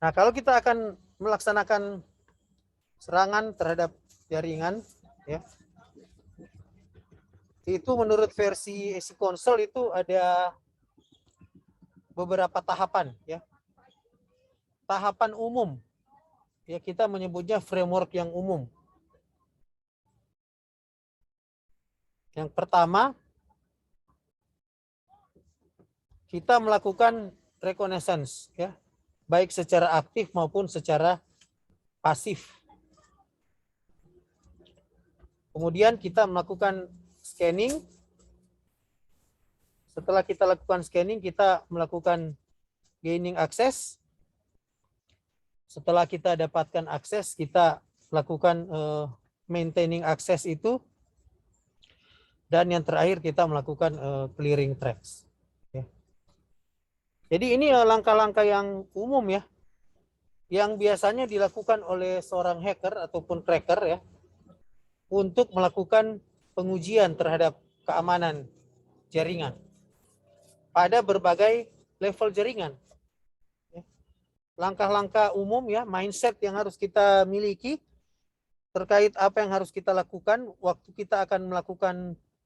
Nah, kalau kita akan melaksanakan serangan terhadap jaringan, ya, itu menurut versi SC Console itu ada beberapa tahapan, ya. Tahapan umum, ya, kita menyebutnya framework yang umum. Yang pertama, kita melakukan reconnaissance, ya, baik secara aktif maupun secara pasif. Kemudian kita melakukan scanning. Setelah kita lakukan scanning, kita melakukan gaining access. Setelah kita dapatkan akses, kita lakukan maintaining access itu. Dan yang terakhir kita melakukan clearing tracks. Ya. Jadi ini langkah-langkah yang umum, ya, yang biasanya dilakukan oleh seorang hacker ataupun cracker, ya, untuk melakukan pengujian terhadap keamanan jaringan pada berbagai level jaringan. Langkah-langkah umum, ya, mindset yang harus kita miliki terkait apa yang harus kita lakukan waktu kita akan melakukan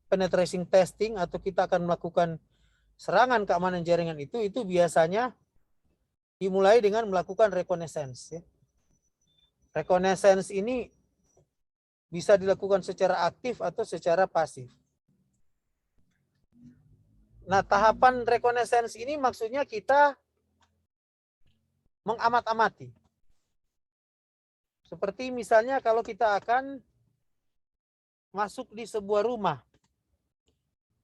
penetration testing atau kita akan melakukan serangan keamanan jaringan itu biasanya dimulai dengan melakukan reconnaissance, ya. Reconnaissance ini bisa dilakukan secara aktif atau secara pasif. Nah, tahapan reconnaissance ini maksudnya kita mengamat-amati. Seperti misalnya kalau kita akan masuk di sebuah rumah,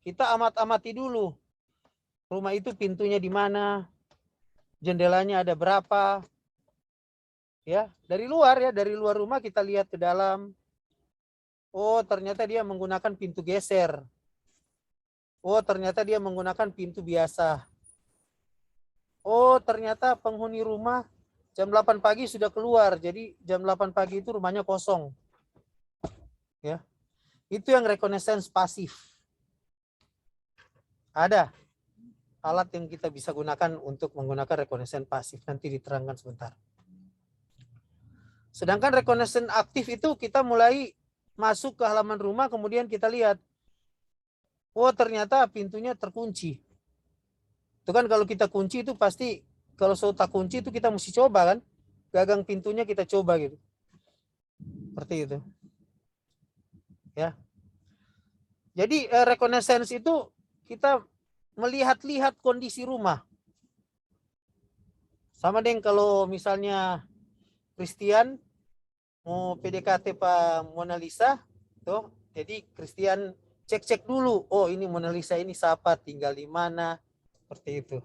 kita amat-amati dulu. Rumah itu pintunya di mana, jendelanya ada berapa, ya. Dari luar, ya, dari luar rumah kita lihat ke dalam. Oh, ternyata dia menggunakan pintu geser. Oh, ternyata dia menggunakan pintu biasa. Oh, ternyata penghuni rumah jam 8 pagi sudah keluar. Jadi jam 8 pagi itu rumahnya kosong. Ya. Itu yang reconnaissance pasif. Ada alat yang kita bisa gunakan untuk menggunakan reconnaissance pasif. Nanti diterangkan sebentar. Sedangkan reconnaissance aktif itu kita mulai masuk ke halaman rumah, kemudian kita lihat, oh, ternyata pintunya terkunci. Itu kan kalau kita kunci itu pasti, kalau sudah tak kunci itu kita mesti coba, kan, gagang pintunya kita coba gitu. Seperti itu. Ya. Jadi reconnaissance itu kita melihat-lihat kondisi rumah. Sama dengan kalau misalnya Christian mau PDKT Pak Mona Lisa, tuh, jadi Christian cek-cek dulu, oh, ini Mona Lisa ini siapa, tinggal di mana, seperti itu.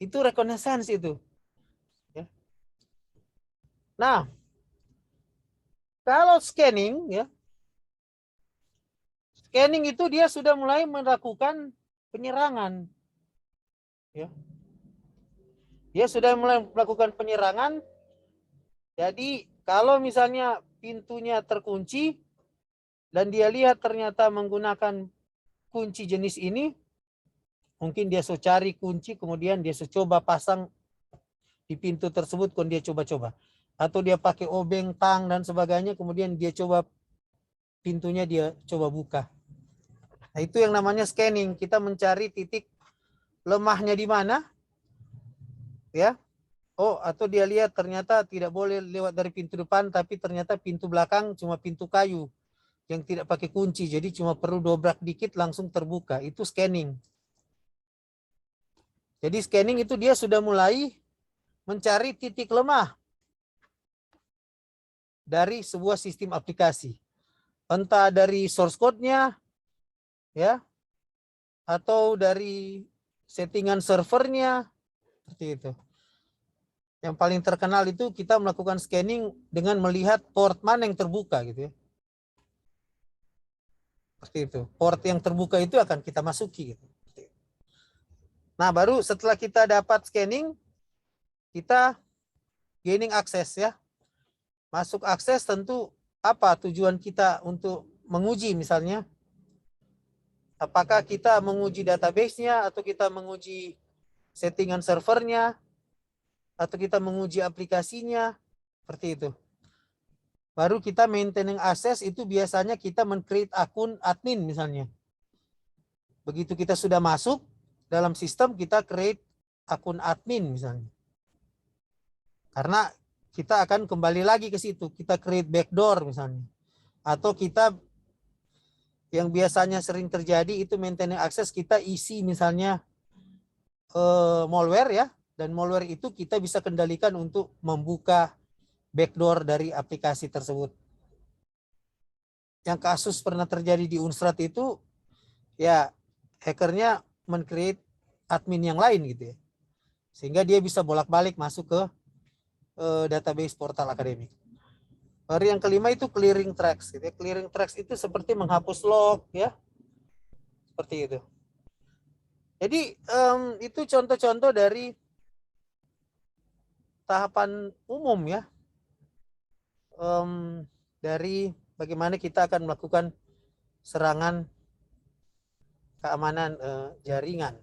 Itu reconnaissance itu. Ya. Nah, kalau scanning, ya, scanning itu dia sudah mulai melakukan penyerangan. Ya. Dia sudah mulai melakukan penyerangan. Jadi kalau misalnya pintunya terkunci dan dia lihat ternyata menggunakan kunci jenis ini, mungkin dia cari kunci, kemudian dia coba pasang di pintu tersebut, kemudian dia coba-coba. Atau dia pakai obeng, tang, dan sebagainya, kemudian dia coba pintunya dia coba buka. Nah, itu yang namanya scanning. Kita mencari titik lemahnya di mana, ya. Oh, atau dia lihat ternyata tidak boleh lewat dari pintu depan, tapi ternyata pintu belakang cuma pintu kayu yang tidak pakai kunci, jadi cuma perlu dobrak dikit langsung terbuka. Itu scanning. Jadi scanning itu dia sudah mulai mencari titik lemah dari sebuah sistem aplikasi. Entah dari source code-nya, ya, atau dari settingan servernya, seperti itu. Yang paling terkenal itu kita melakukan scanning dengan melihat port mana yang terbuka, gitu, ya. Seperti itu. Port yang terbuka itu akan kita masuki, gitu. Nah, baru setelah kita dapat scanning, kita gaining access, ya. Masuk akses tentu apa tujuan kita untuk menguji, misalnya apakah kita menguji database-nya atau kita menguji settingan servernya, atau kita menguji aplikasinya, seperti itu. Baru kita maintaining access itu biasanya kita men-create akun admin misalnya. Begitu kita sudah masuk dalam sistem, kita create akun admin misalnya. Karena kita akan kembali lagi ke situ, kita create backdoor misalnya. Atau kita yang biasanya sering terjadi itu maintaining access, kita isi misalnya malware ya, dan malware itu kita bisa kendalikan untuk membuka backdoor dari aplikasi tersebut. Yang kasus pernah terjadi di Unstrat itu ya hackernya men-create admin yang lain gitu ya, sehingga dia bisa bolak-balik masuk ke database portal akademik. Baru yang kelima itu clearing tracks gitu ya. Clearing tracks itu seperti menghapus log ya, seperti itu. Jadi itu contoh-contoh dari tahapan umum ya, dari bagaimana kita akan melakukan serangan keamanan jaringan.